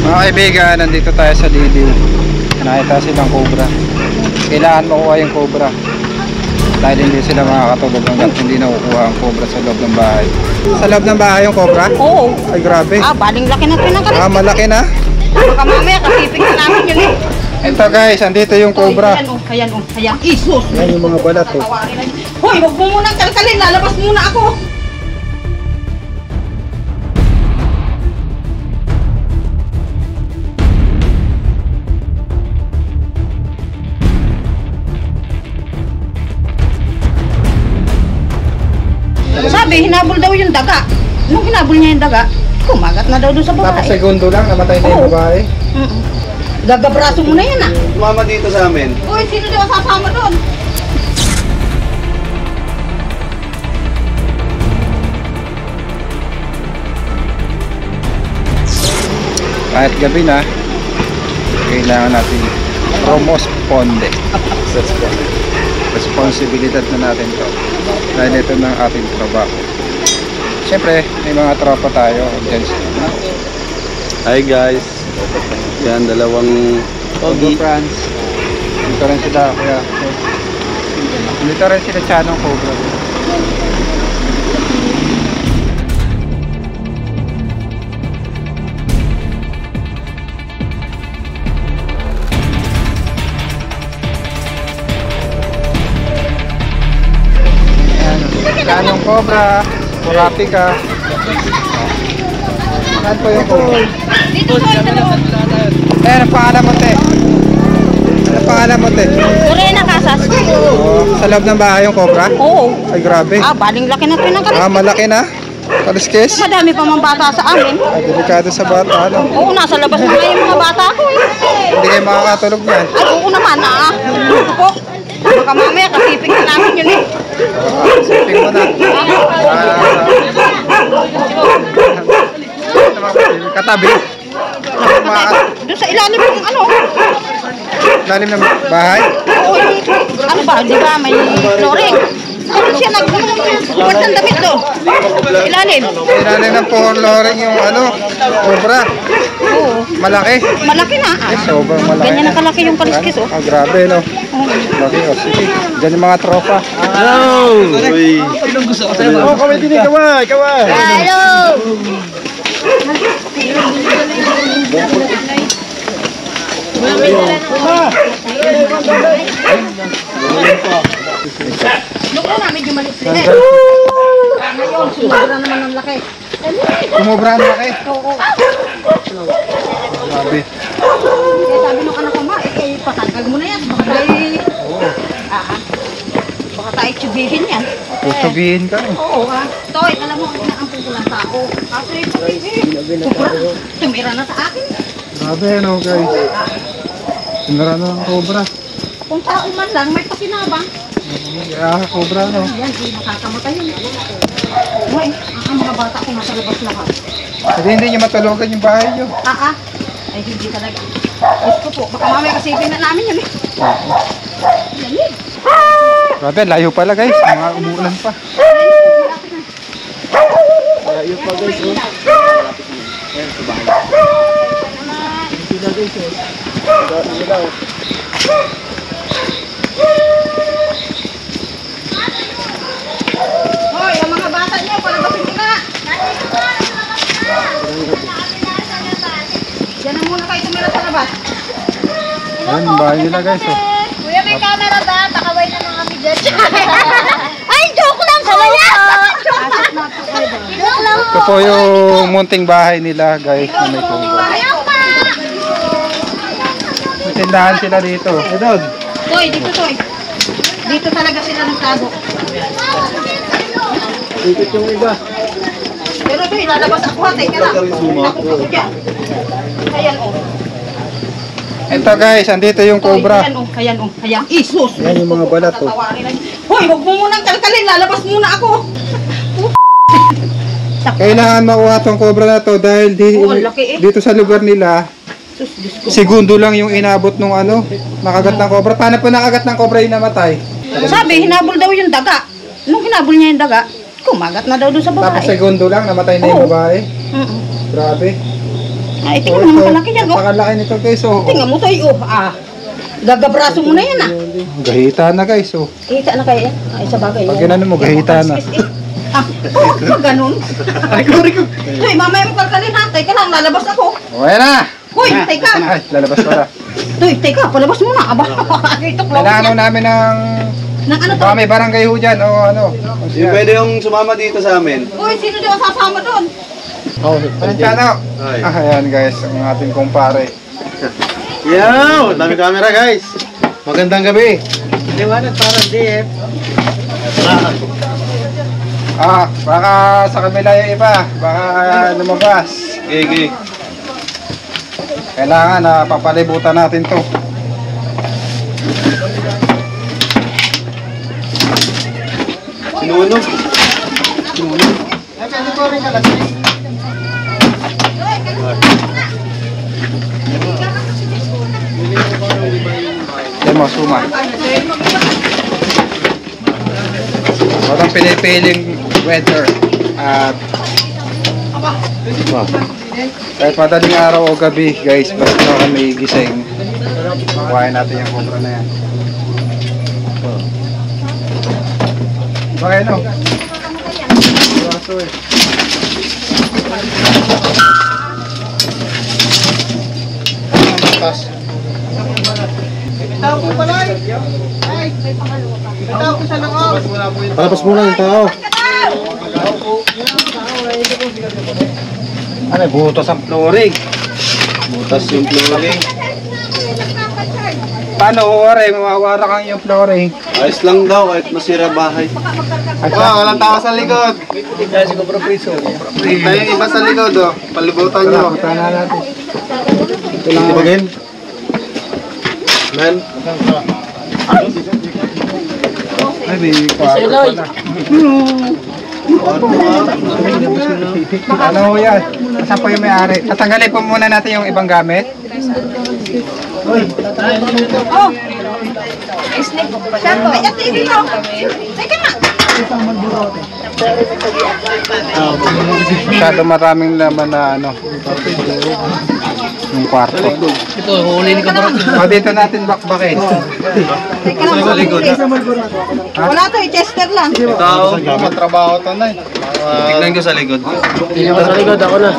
Mga kaibigan, nandito tayo sa Liliw. Nakita silang cobra. Kailangan makuha yung cobra dahil hindi sila makakatulog hanggang hindi nakukuha ang cobra sa loob ng bahay. Sa loob ng bahay yung cobra? Oo. Ay grabe. Baling laki na pinakalis. Malaki na. Baka mamaya kasipin na namin yun eh. Ito guys, andito yung cobra. Ayan. Isus. Yan yung mga balat oh. Hoy, huwag mo munang kalkalin. Lalabas muna ako. Sabi, hinabol daw yung daga. Nung hinabol niya yung daga, kumagat na daw doon sa babae. Tapos segundo lang, namatay na yung babae. Gagabraso mo na yan ah. Mama dito sa amin. Uy, sino daw sasama doon? Kahit gabi na, kailangan natin responde. Responsibilidad na natin to. Dahil ito ng ating trabaho. Siyempre, may mga tropa tayo. Hi guys. Yan, dalawang Pogi France. Dito rin sila, kuya. Dito rin sila Chanong Cobra. Chanong Cobra. Murapi ka. Saan po yung cobra? Dito po, Eh, ang pangalan mo, te? Ang pangalan mo, te? Lorena Casas. Sa loob ng bahay yung cobra? Oo. Ay, grabe. Baling laki na pinakalis. Malaki na. Kaliskis. Madami pa mga bata sa amin. Ay, delikado sa bata, ano? Oo, nasa labas na nga yung mga bata ko eh. Hindi kayo makakatulog niyan. Ay, oo naman po. Baka mamaya kasipin na namin yun eh. Siping mo na. Katabi. Doon sa ilalim ng ano. Lalim ng bahay. Oo, yung, ano ba, di ba, may flooring. Ano siya nag-buwan ng damit doon. Sa ilalim. Ilalim ng flooring yung ano, cobra. Oo. Malaki. Malaki na. Sobrang malaki. Ganyan na kalaki yung kaliskis oh. Grabe, no? Laki, oh. Sige. Diyan yung mga tropa. Hello! Uy! Oh, kaway din eh. Kaway! Hello! Loko na, medyo maliit. Ngayon, sumobra naman ang laki. Sumobra ang laki. Oo. Grabe. Kaya sabi nung anak ko, ma, patanggal mo na yan. Baka tayo tsubihin yan. Tutubihin ka eh. Oo Toy, alam mo, ang inaampun ko lang tao. Kaso yung tsubihin. Tumira na sa akin. Grabe, no, guys. Sinara na ang cobra. Kung tao man lang, may pakinabang. Cobra, no? Yan, di makakamatay yun. Uy, ang mga bata ko nasa labas lahat. Hindi nyo matulugan yung bahay nyo. Ay, hindi talaga. Gusto po, baka mamaya kasipin na namin yun eh. Lamig. Grabe, layo pala guys. Mga umuulan pa. Layo pa guys. Hoy, ang mga bata niyo, palabasin nyo na. Diyan na muna kayo tumira sa labas. Ayan, yung bahay nila guys. Oh. Kuya, may camera ba? Pakaway na mga kami dyan. Ay, joke lang po! Joke lang Ito po yung munting bahay nila guys. Na may cobra. Ayaw pa! May tindahan sila dito. Edod. Toy, dito Toy. Dito talaga sila nagtago. Ikot yung iba. Pero Toy, lalabas ako ha. Teka lang. Takot ako dyan. Ayan oh. Ito guys, andito yung cobra. Ayan. Isus. Yan yung mga balat oh. Hoy, huwag mo munang kalkalin. Lalabas muna ako. Kailangan makuha tong cobra na to dahil dito sa lugar nila, segundo lang yung inabot nung ano, nakagat ng cobra. Paano po nakagat ng cobra yung namatay? Sabi, hinabol daw yung daga. Nung hinabol niya yung daga, kumagat na daw doon sa babae. Tapos segundo lang, namatay na yung babae. Grabe. Ay, tingnan mo naman kalaki yan, oh. Napakalaki nito guys, oh. Tingnan mo tayo, oh. Gagabraso mo na yan, Gahita na guys, oh. Kita na kayo yan. Ay, sa bagay. Pag ginano mo, gahita na. Ganun. Hoy, mamaya mo kalkalin ha. Teka lang, lalabas ako. Okay na! Hoy, teka. Ay, lalabas pala. Hoy, teka, palabas mo na. Aba, ito close Kailangan yan. namin ng... Nang ano to? Baka may barangay ho dyan, o ano. Yung pwede yung sumama dito sa amin. Hoy, sino daw sasama doon? Palansyano! Ay. Ayan guys, ang ating kumpare. Yo! Dami camera guys. Magandang gabi. Liwanag parang DF. Baka sa kabila yung iba. Baka lumabas. Gigi. Kailangan na papalibutan natin to. Sinunog. Yan mo, suma. Walang pinipiling weather. At kahit madaling araw o gabi guys, basta kami gising, kuhain natin yung cobra na yan. Bakit no? Baso eh. Butas. Palabas muna yung tao. Ano, butas ang flooring. Butas yung flooring. Paano, ore, mawawara kang yung flooring. Ayos lang daw kahit masira bahay. Walang tao sa likod. Tayo yung iba sa likod oh. Palibutan nyo. Butan na natin. Ito lang ibagin. Man. Ay, may kwarto pala. Ano ho yan? Saan po yung may-ari? Tatanggalin po muna natin yung ibang gamit. Oh. Shampoo. Ay, ito, ibig mo. Teka nga. Masyado maraming laman na ano. Yung kwarto. Ito, huli ni Kabarok. Dito natin bakbakin. Teka lang. Sa likod. Wala to, Chester lang. Tao, matrabaho to na eh. Tignan ko sa likod. Hindi ko sa likod, ako na.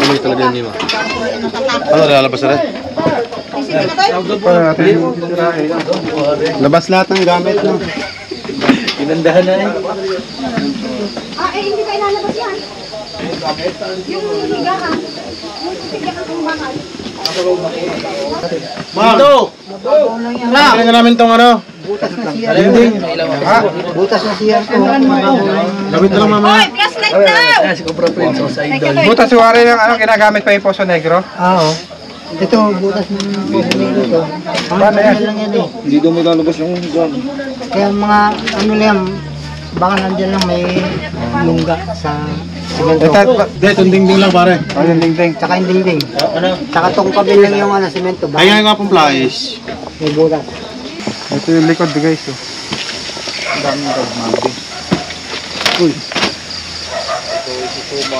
May talaga yun mo. Ano, lalabas na rin? Sige na tayo. Labas lahat ng gamit no? Pinandahan na eh. Hindi kayo lalabas yan. Yung higahan. Yung higahan ng bahay. Ma'am! Kailan na namin tong ano? Butas na siya ko. Gamit na lang mama. Hoy, flashlight daw! Si Cobra Prince, sa idol. Butas suwari ng ano, ginagamit pa yung Poso Negro. Oo. Ito, butas ng butas ito. Paano yan? Lang yan eh. Hindi daw may lalabas yung gam. Kaya mga ano lang, baka nandyan lang may lungga sa simento. Itong dingding lang pare. O yung dingding. Tsaka yung dingding. Tsaka tong kabil lang yung ano, simento. Baka Kaya nga pong flies. may butas. Ito yung likod guys. Oh. Ang daming dogmagi. Uy.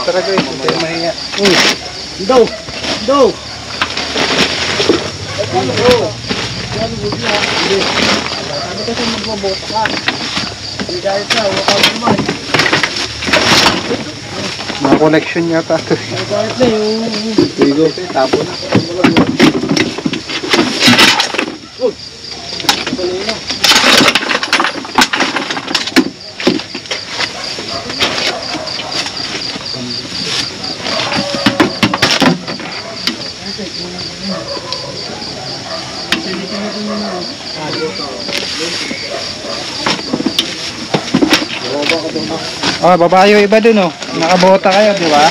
Tara guys, ito yung mahinga. Daw! Daw! Mga collection yata ito. Tigo. Tapo na. Babae yung iba dun oh. Nakabota kayo, di ba?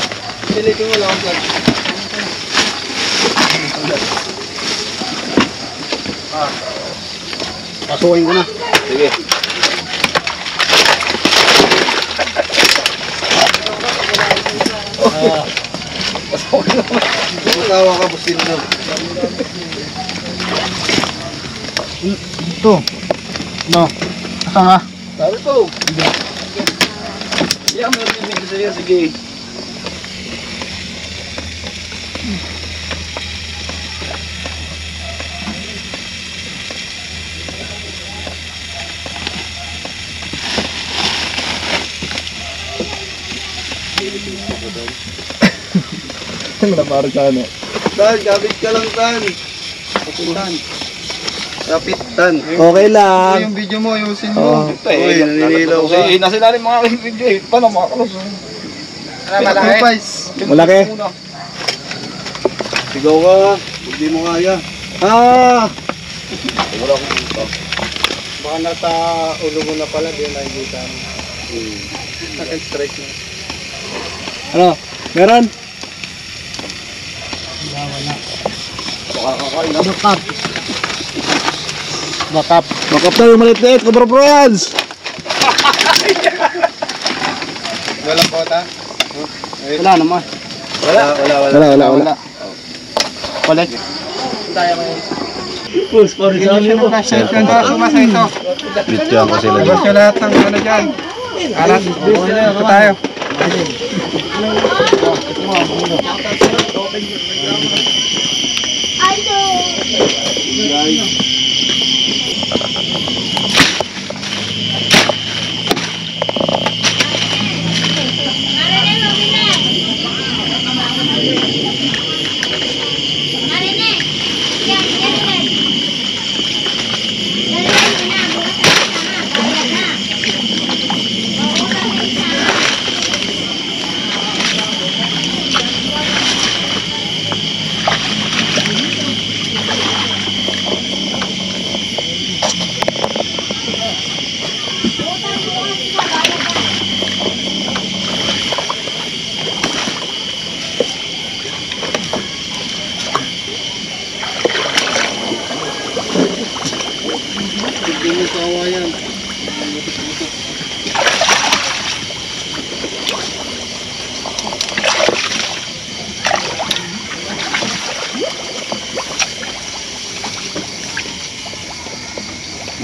Pasukin ko na. Sige. Tawa ka po sino. Ito. No. Asa nga? Sabi ko. Yan, may bibigyan sa'yo. Sige. Tan, gabit ka lang, Tan. Tan. Kapit, Tan. Okay lang. Yung video mo, ayusin mo. Uy, naninilaw ka. nasa ilalim mga video eh. Paano makakalus? Sacrifice. Malaki. Sigaw ka. Hindi mo kaya. Baka nasa ulo mo na pala, di na nakikita mo. Naka-strike na. Ano? Meron? Backup. Backup. Backup na yung maliit-liit. Cobra Friends. Walang kota? Wala naman. Wala. Ulit. Share ka na, sumasa ito. Bityan ko sila. Labas nyo lahat ng ano dyan. Alas, ito tayo.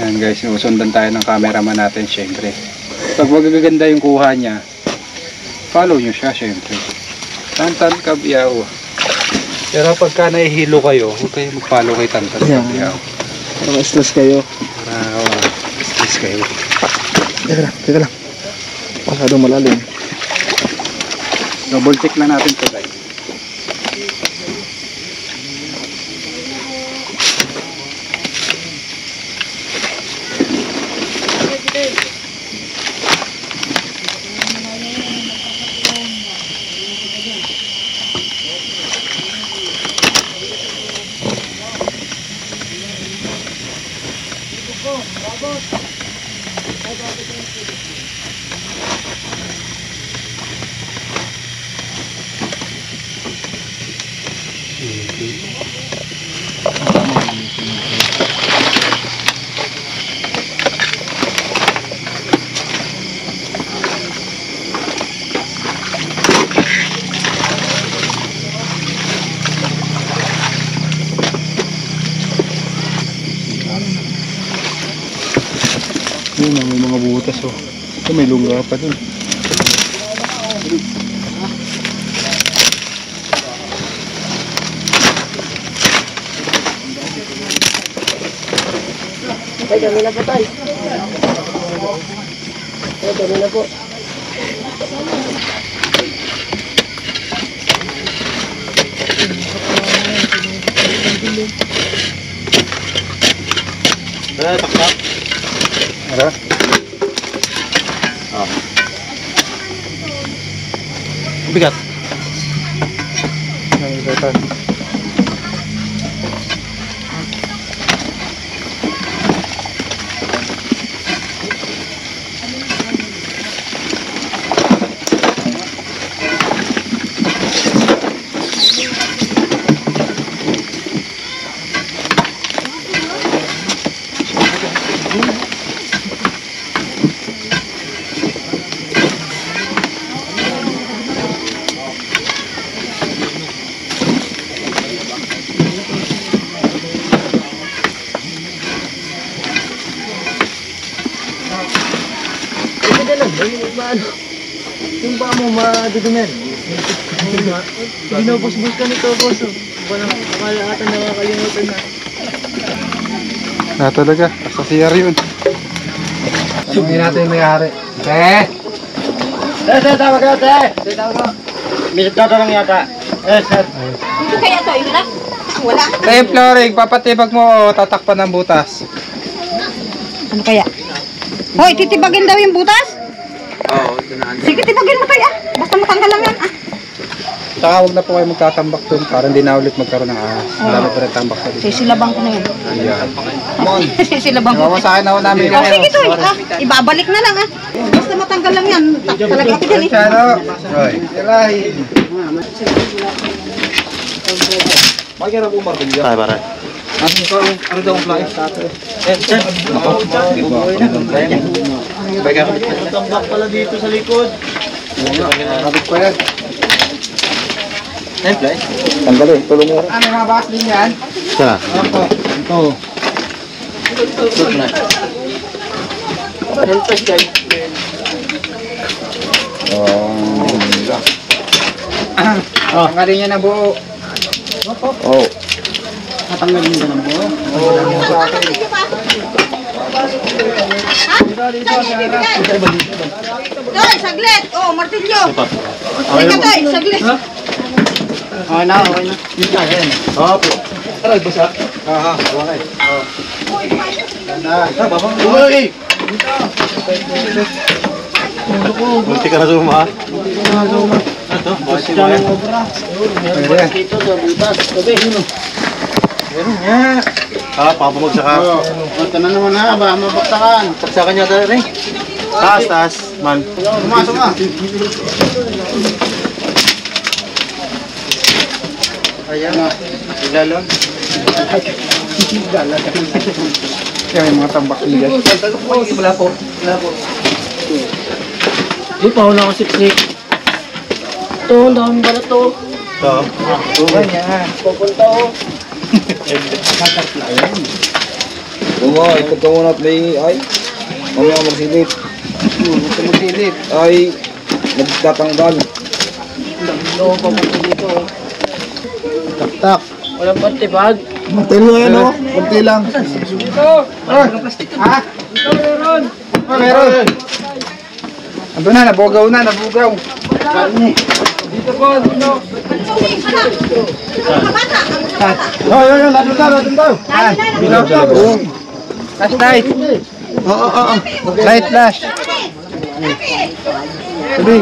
Yan guys, susundan tayo ng cameraman natin syempre. Pag magaganda yung kuha niya, follow nyo siya syempre. Tantan Kabiyaw. Pero pagka nahihilo kayo, huwag kayo mag-follow kay Tantan Kabiyaw. Para ma-stress kayo. Para stress kayo. Teka lang. Masyadong malalim. Double check na natin ito guys. Yun, may mga butas oh. Ito may lungga pa dun. Ay, kami na po tayo. Ay, kami na po. Takpak. Ano? Bigat. Ang bigatan. Yung ba mo madudumin? Binubus-bus ka nito, boss. Wala ata nakakalimutan na. Talaga, sa CR yun. Tanungin natin yung may-ari. Tawag ka, tawag ka. May tatanong yata. Sir. Ito kaya to, yun na? Wala. Tayo flooring, papatibag mo o tatakpan ng butas. Ano kaya? Hoy, titibagin daw yung butas? Oo, ito na. Sige, tibagin mo tayo. Basta matanggal lang yan. Saka huwag na po kayo magtatambak dun para hindi na ulit magkaroon ng ahas. Marami pa rin tambak sa dito. Sisilabang ko na yun. Ayan. Sisilabang ko. Mawasakin na ho namin Oh, sige to. Ibabalik na lang Basta matanggal lang yan. Talaga ako dyan Chano. Roy. Ilahin. Tayo pare. Ano daw ang fly? Tambak pala dito sa likod. Kapit pa yan. Fly? Tanggalin, tulong mo. May mga bakas din yan. Sana. Opo. Ito. Tanggalin niya na buo. Oh. Tatanggalin ka ng buo. Toy, saglit. Oh, martilyo. Sige, Toy, saglit. Okay na, okay na. Uy! Munti ka na suma. Pwede yan. Dito sa butas. Sabi, Papamagsak ka. ito na naman ha, baka mabaktakan. Saksakan niya tayo rin. Taas, taas. Man. Pumasok ka. Ayan. Ilalon. Yan yung mga tambak ligas. Wala po. Di pa ako nakasiksik. Ito, ang dami ba na ito? Ito. Yan. Pupunta ako. Oo, ikot ka muna at may ay. Mamaya ka magsilip. Magsilip. Ay, nagtatanggal. Loko pa po dito. Tak-tak. Walang pantibag. Kunti lang yan o. Kunti lang. Ha? Oh, meron. Ando na, nabugaw na, nabugaw. Dito po, dito. Yo, ladun daw. Flash light. Light flash. Sabi.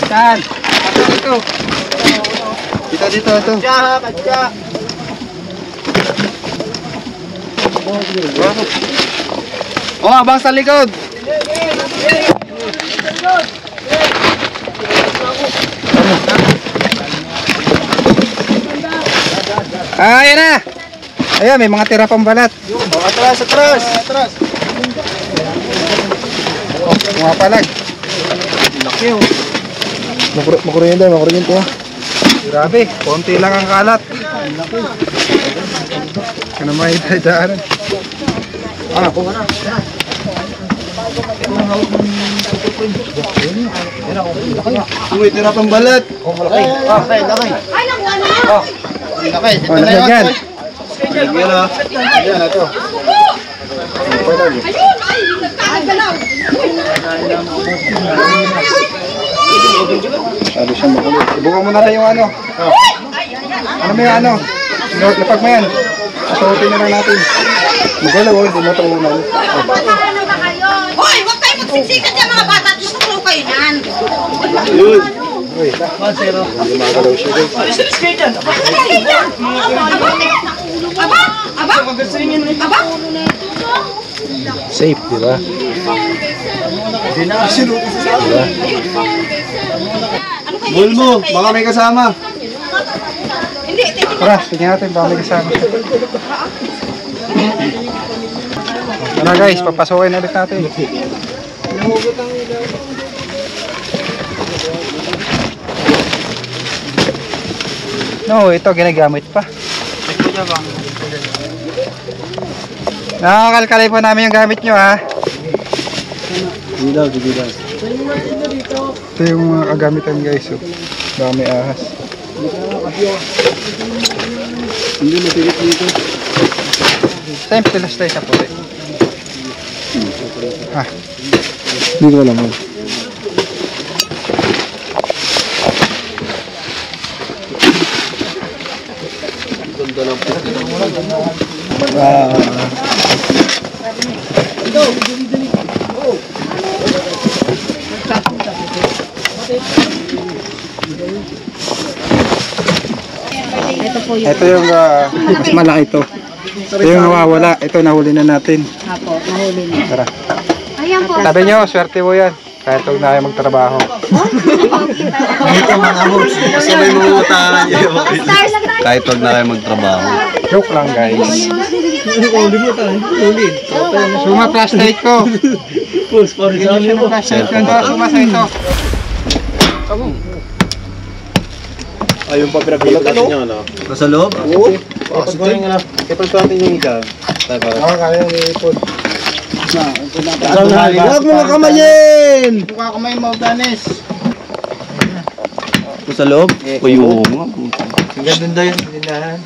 Saan? Dito. Dito. Kadya. Oh, abang sa likod. Ayan na. Ayan, may mga tira pang balat. Atras. Mga palag. Makuryente ha. Grabe, konti lang ang kalat. Ano may daanan? Uy, tira pang balat. Laki. Ay, nakuha na. Laki. Oh, nagyan. Yan ah. Ayan, ito. Ayun, ay, nagkakagalaw. Sabi siya makulit. Ibuka mo na lang yung ano. Ano mo yung ano? Lapag mo yan. Asuotin na lang natin. Magalaw, hindi mo talunan. Hoy, huwag kayo magsiksikan dyan mga bata. Tutuklaw kayo yan. Yun. Uy, gumagalaw siya guys. Aba? Safe, di ba? Bul mo, baka may kasama. Hindi. Tara, tingnan natin baka may kasama. Tara guys, papasukin ulit natin. No, ito ginagamit pa. Nakakalkalay po namin yung gamit nyo ha. Sige daw. Ito yung mga kagamitan guys. Oh. Dami ahas. Hindi matigit dito. Time pilas tayo sa puti. Ah. Hindi ko alam. Ganda ng puti. Ito yung mas malaki ito. Ito yung nawawala. Ito nahuli na natin. Apo, nahuli na. Tara. Ayan po. Sabi nyo, swerte mo yan. Kahit huwag na kayo magtrabaho. Basta may mga utangan niyo. Stars lang tayo. Kahit huwag na kayo magtrabaho. Joke lang guys. Uli mo tayo. Uli. Suma flashlight ko. Pulse pa rin sa amin mo. Flashlight ko. Suma sa ito. Ayun pa pinag-ulat niyo, ano? Nasa loob? Oo. Ipag natin yung isa. Ako kaya yung ipod. Huwag mo kamayin! Buka kamay mo, Ganes. Sa loob? Uy, oo nga. Ganda yun, tindahan.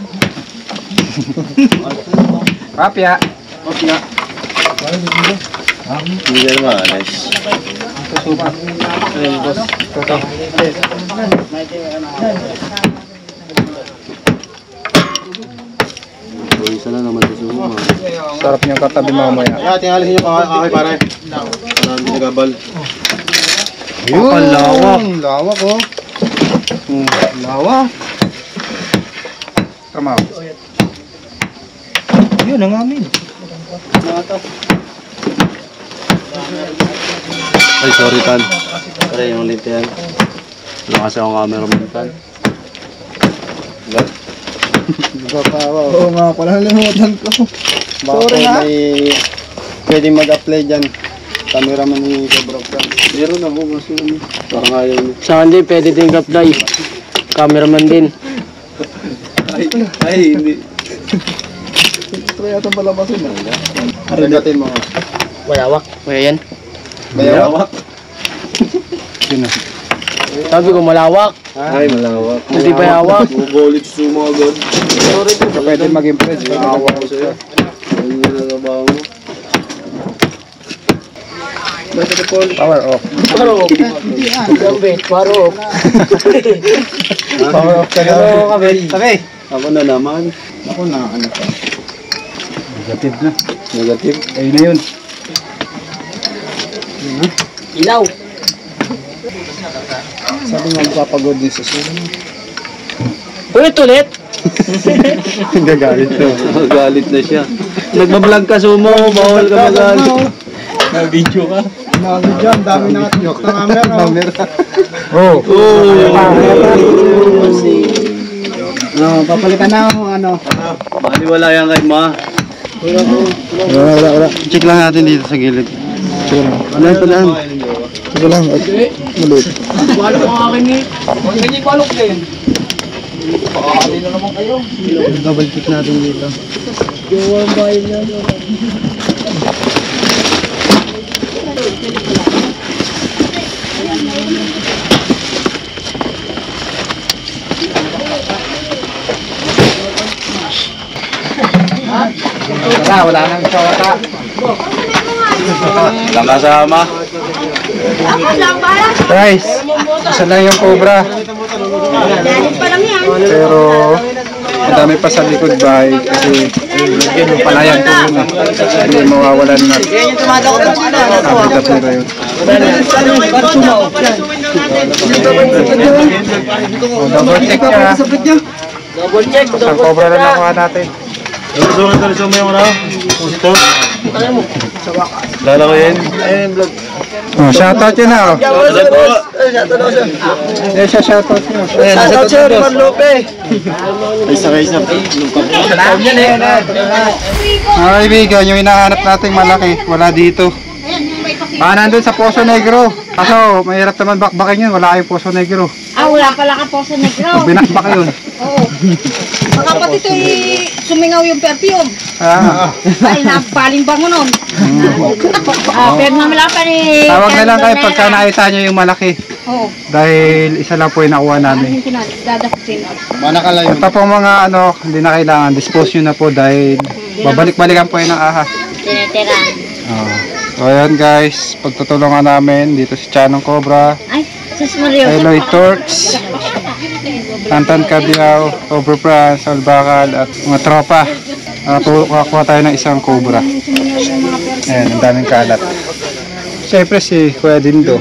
Papya. Hindi ka naman, nice. Suma. Ito. Isa na naman sa sumo. Sarap niyang katabi mamaya. Kaya tingalisin niyo kakay pare. Para hindi nagabal. Yun. lawak. Lawak oh. Lawak. Tama. Yun ang amin. Ay, sorry Tan. Pare, yung ulit yan. Wala kasi akong cameraman Tan. Oo nga pala, nalimutan ko. Baka may pwede mag-apply dyan. Cameraman ni Sobrang Tan. Meron ako kasi parang ayaw niya. Sa hindi, pwede din apply. Cameraman din. Ay, hindi. Ito yata palabasin na. Arigatin mo. Mayawak. Kaya yan. Mayawak. Sabi ko malawak. Ay, malawak. Hindi pa yawak. Bubulit sumo agad. Pwede mag-impress. Nakawak ko sa'yo. Ano yung nagabaho mo? Power off. Paro. Paro. Power off ka na. Tabi. Ako na naman. Ako na, ano pa. Negative na. Negative. Ayun na yun. Ilaw. Sabi nga magpapagod din sa sumo. Ulit. Gagalit to. Galit na siya. Nagbablog ka sumo. Bawal ka magalit. Na-video ka. Nalo dyan, dami na yung camera. Oh. Papalitan na ako, ano. Bali wala yan kay ma. Wala. Check lang natin dito sa gilid. Ano yung palaan? Ito lang. Malit. Wala ko akin eh. Double click natin dito. Yung bahay niya. Wala nang sawata. Lang kasama. Guys, isa lang yung cobra. Galit pa lang yan. Pero ang dami pa sa likod bahay kasi yung palayan ko yun. Hindi mawawalan na. Habitat nila yun. Double check niya. Double check. Isang cobra lang nakuha natin. Susunod ka rin sumo yung ano? Ito. Lala ko yan. Ayun, vlog. Oh, shoutout yun na. Oh. Eh, siya shoutout yun. Shoutout siya, Riman Lope. Ay, sakay sa Mga kaibigan, yung hinahanap nating malaki, wala dito. Nandun sa Poso Negro. Kaso, mahirap naman bakbakin yun. Wala kayong Poso Negro. Ah, wala pala ka po sa negro. Binakbak yun. Oo. Baka pati ito'y sumingaw yung perfume. Ah. Ay, napaling bango nun. Pero mamala pa ni... Tawag na lang kayo pagka nakita nyo yung malaki. Oo. Dahil isa lang po yung nakuha namin. Hindi na, dadapusin. Manakalayo. Ito po mga ano, hindi na kailangan. Dispose nyo na po dahil babalik-balikan po yun ng ahas. Tinitira. Oh. So ayan guys, pagtutulungan namin dito si Chanong Cobra, Ay, sus Mario. Eloy Torx, Tantan Cabiao, Cobra France, Albakal at mga tropa. Kukuha tayo ng isang Cobra. Ayan, ang daming kalat. Siyempre si Kuya Dindo.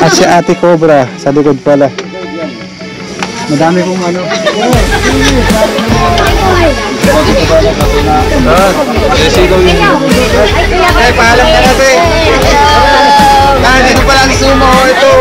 At si Ate Cobra sa likod pala. Madami kong ano. Sigaw yun. Ay, paalam ka natin. Dito pa lang sumo ito.